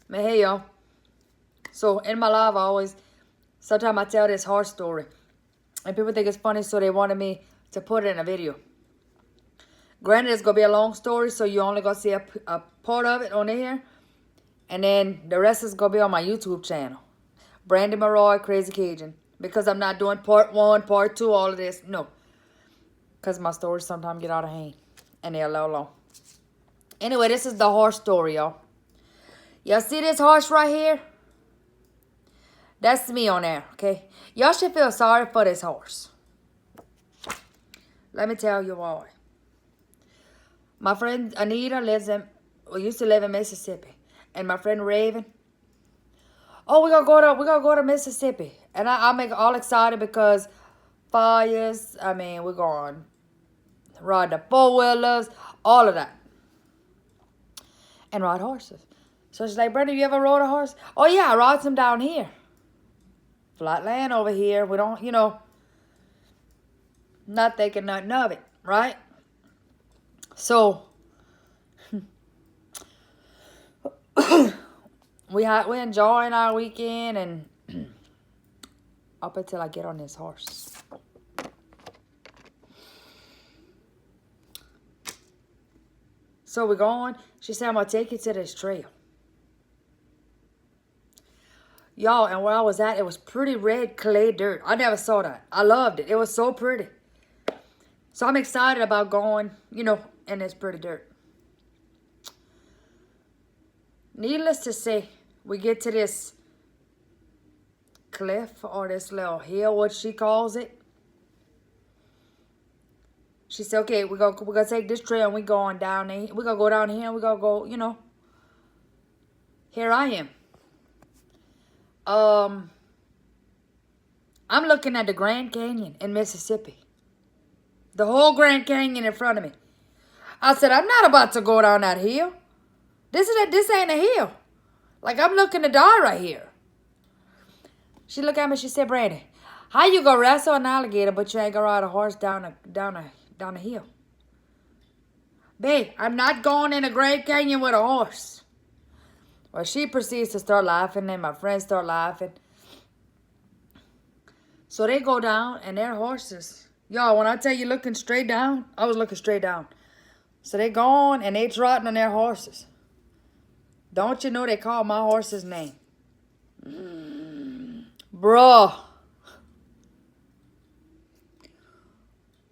Man, hey y'all. So in my life, sometimes I tell this horse story, and people think it's funny, so they wanted me to put it in a video. Granted, it's gonna be a long story, so you only gonna see a part of it on here, and then the rest is gonna be on my YouTube channel, Brandy Maroy Crazy Cajun, because I'm not doing part 1, part 2, all of this. No, because my stories sometimes get out of hand, and they're a little long. Anyway, this is the horse story, y'all. Y'all see this horse right here? That's me on there, okay? Y'all should feel sorry for this horse. Let me tell you why. My friend Anita used to live in Mississippi. And my friend Raven, oh, we're gonna go to Mississippi. And I make all excited because fires, we're going to ride the four-wheelers, all of that. And ride horses. So she's like, Brenda, you ever rode a horse? Oh yeah, I ride some down here. Flat land over here. We don't, not thinking nothing of it, right? So we're enjoying our weekend and up until I get on this horse. So we're going. She said, I'm gonna take you to this trail. Y'all, and where I was at, it was pretty red clay dirt. I never saw that. I loved it. It was so pretty. So I'm excited about going, in this pretty dirt. Needless to say, we get to this cliff or this little hill, what she calls it. She said, okay, we're gonna take this trail and we're going down there. We're gonna go down here and we're gonna go, Here I am. I'm looking at the Grand Canyon in Mississippi. The whole Grand Canyon in front of me. I said, I'm not about to go down that hill. This ain't a hill. Like, I'm looking to die right here. She looked at me, she said, Brandy, how you gonna wrestle an alligator but you ain't gonna ride a horse down a hill? Babe, I'm not going in a Grand Canyon with a horse. Well, she proceeds to start laughing, and my friends start laughing. So they go down, and their horses. Y'all, when I tell you looking straight down, I was looking straight down. So they gone, and they trotting on their horses. Don't you know they call my horse's name? Bruh.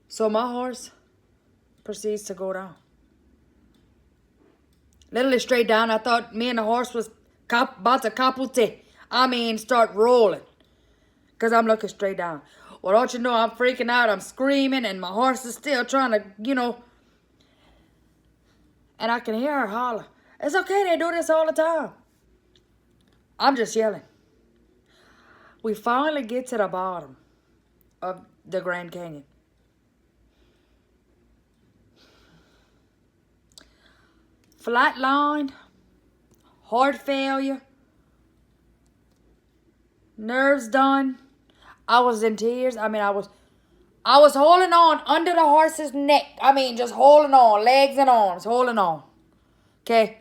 So my horse proceeds to go down. Literally straight down. I thought me and the horse was about to capote. Start rolling. Because I'm looking straight down. Well, don't you know, I'm freaking out. I'm screaming. And my horse is still trying to, And I can hear her holler. It's okay. They do this all the time. I'm just yelling. We finally get to the bottom of the Grand Canyon. Flatline, heart failure, nerves done. I was in tears. I was holding on under the horse's neck. Just holding on, legs and arms, holding on. Okay.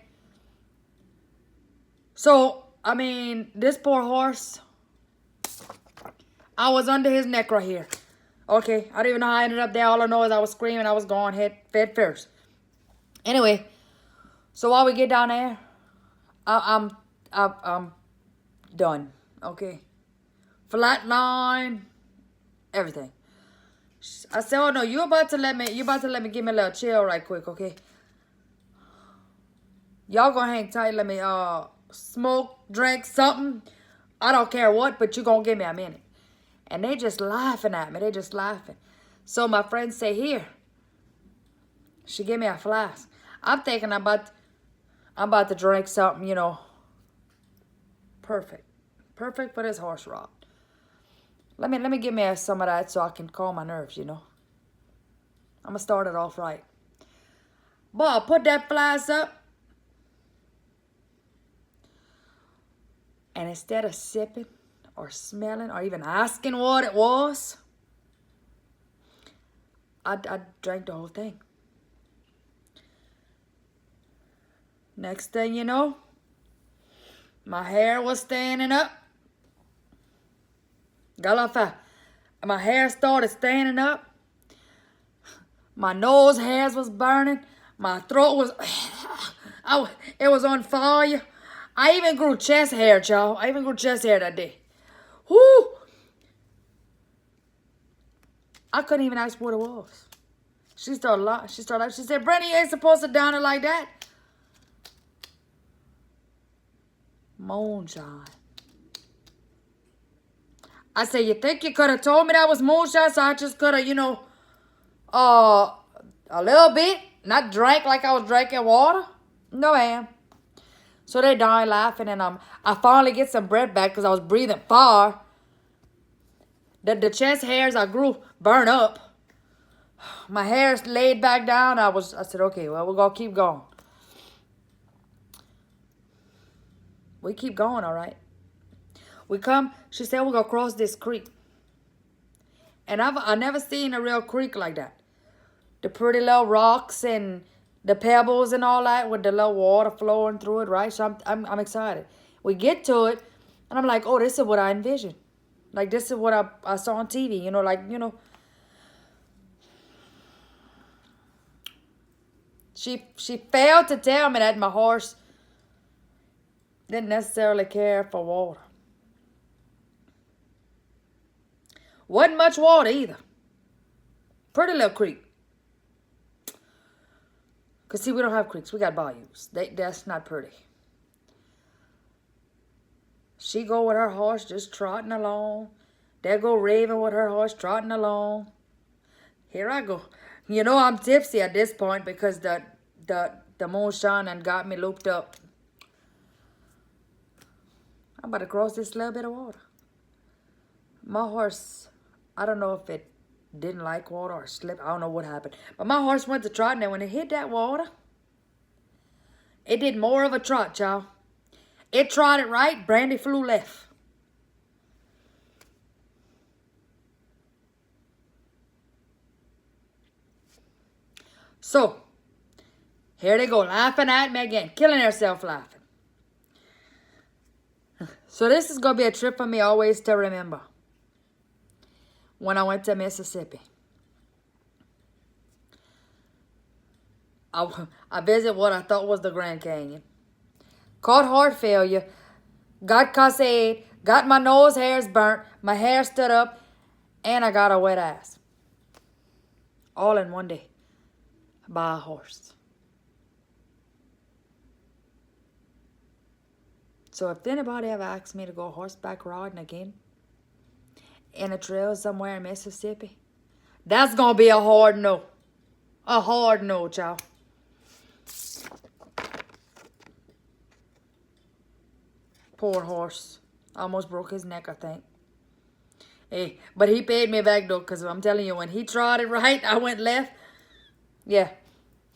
So, this poor horse, I was under his neck right here. Okay, I don't even know how I ended up there. All I know is I was screaming. I was going head first. Anyway. So while we get down there, I'm done. Okay, flat line, everything. I said, oh no, you about to let me give me a little chill right quick, okay? Y'all gonna hang tight, let me smoke, drink something. I don't care what, but you gonna give me a minute. And they just laughing at me. They just laughing. So my friend say, here. She gave me a flask. I'm thinking I'm about to drink something, perfect. Perfect for this horse ride. Let me give me some of that so I can calm my nerves, I'm going to start it off right. Boy, I put that flask up. And instead of sipping or smelling or even asking what it was, I drank the whole thing. Next thing you know, My hair was standing up. Galafa. My hair started standing up. My nose hairs was burning. My throat was... it was on fire. I even grew chest hair, y'all. I even grew chest hair that day. Whoo! I couldn't even ask what it was. She started laughing. She said, Brandy, you ain't supposed to down it like that. Moonshine. I said, you think you could have told me that was moonshine so I just could have, a little bit, not drank like I was drinking water? No, ma'am. So they died laughing, and I finally get some breath back because I was breathing far. The chest hairs I grew burn up. My hair's laid back down. I said, okay, well, we're going to keep going. We keep going, all right. We come, she said, we're going to cross this creek. And I never seen a real creek like that. The pretty little rocks and the pebbles and all that with the little water flowing through it, right? So I'm excited. We get to it, and I'm like, oh, this is what I envisioned. Like, this is what I saw on TV, She failed to tell me that my horse didn't necessarily care for water. Wasn't much water either. Pretty little creek. Because, see, we don't have creeks. We got bayous. That's not pretty. She go with her horse just trotting along. There go Raven with her horse trotting along. Here I go. I'm tipsy at this point because the moonshine and got me looped up. I'm about to cross this little bit of water. My horse, I don't know if it didn't like water or slipped. I don't know what happened. But my horse went to trotting, and when it hit that water, it did more of a trot, y'all. It trotted right, Brandy flew left. So, here they go, laughing at me again, killing herself laughing. So this is going to be a trip for me always to remember. When I went to Mississippi. I visited what I thought was the Grand Canyon. Caught heart failure. Got cussed. Got my nose hairs burnt. My hair stood up. And I got a wet ass. All in one day. By a horse. So if anybody ever asks me to go horseback riding again in a trail somewhere in Mississippi, that's going to be a hard no. A hard no, child. Poor horse. Almost broke his neck, I think. Hey, but he paid me back, though, because I'm telling you, when he trotted right, I went left. Yeah.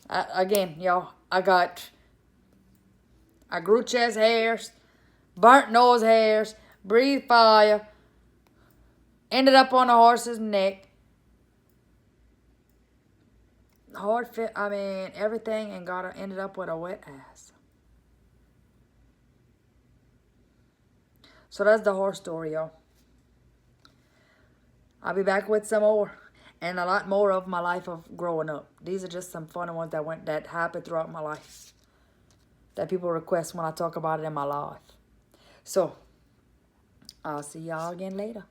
Again, y'all, I grew chest hairs, burnt nose hairs, breathed fire, ended up on a horse's neck. Everything, and ended up with a wet ass. So that's the horse story, y'all. I'll be back with some more and a lot more of my life of growing up. These are just some funny ones that happened throughout my life that people request when I talk about it in my life. So, I'll see y'all again later.